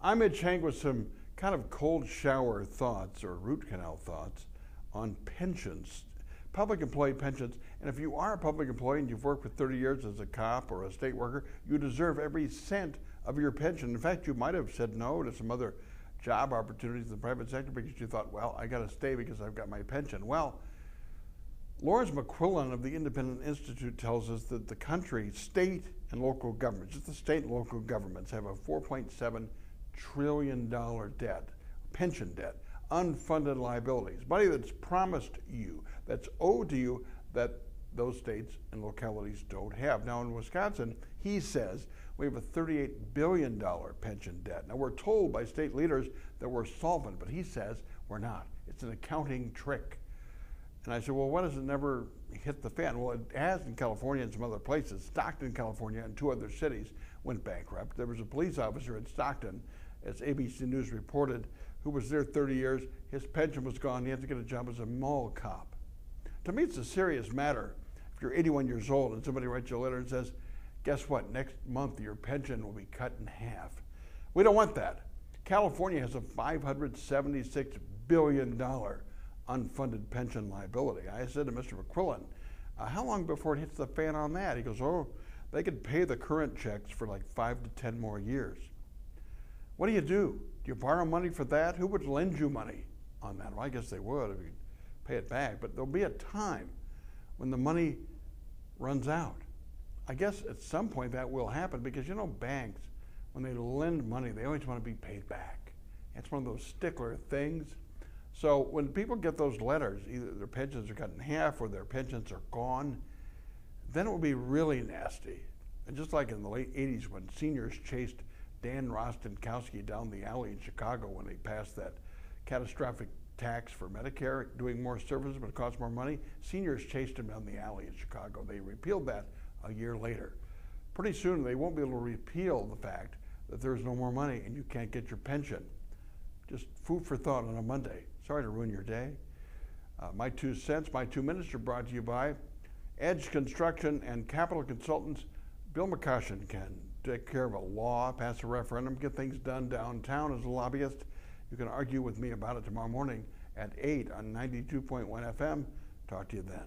I'm Mitch Henck with some kind of cold shower thoughts or root canal thoughts on pensions, public employee pensions. And if you are a public employee and you've worked for 30 years as a cop or a state worker, you deserve every cent of your pension. In fact, you might have said no to some other job opportunities in the private sector because you thought, well, I got to stay because I've got my pension. Well, Lawrence McQuillan of the Independent Institute tells us that the country, state and local governments, just the state and local governments, have a $4.7 trillion debt, pension debt, unfunded liabilities, money that's promised you, that's owed to you, that those states and localities don't have. Now in Wisconsin, he says we have a $38 billion pension debt. Now we're told by state leaders that we're solvent, but he says we're not. It's an accounting trick. And I said, well, why does it never hit the fan? Well, it has in California and some other places. Stockton, California, and 2 other cities went bankrupt. There was a police officer in Stockton, as ABC News reported, who was there 30 years. His pension was gone. He had to get a job as a mall cop. To me, it's a serious matter. If you're 81 years old and somebody writes you a letter and says, guess what, next month your pension will be cut in half. We don't want that. California has a $576 billion unfunded pension liability. I said to Mr. McQuillan, how long before it hits the fan on that? He goes, oh, they could pay the current checks for like 5 to 10 more years. What do? Do you borrow money for that? Who would lend you money on that? Well, I guess they would if you pay it back, but there'll be a time when the money runs out. I guess at some point that will happen because, you know, banks, when they lend money, they always want to be paid back. It's one of those stickler things. So when people get those letters, either their pensions are cut in half or their pensions are gone, then it will be really nasty. And just like in the late 80s when seniors chased Dan Rostenkowski down the alley in Chicago when they passed that catastrophic tax for Medicare, doing more services but it costs more money, seniors chased him down the alley in Chicago. They repealed that a year later. Pretty soon they won't be able to repeal the fact that there's no more money and you can't get your pension. Just food for thought on a Monday. Sorry to ruin your day. My 2 cents, my 2 minutes are brought to you by Edge Construction and Capital Consultants. Bill McCoshen can take care of a law, pass a referendum, get things done downtown as a lobbyist. You can argue with me about it tomorrow morning at 8 on 92.1 FM. Talk to you then.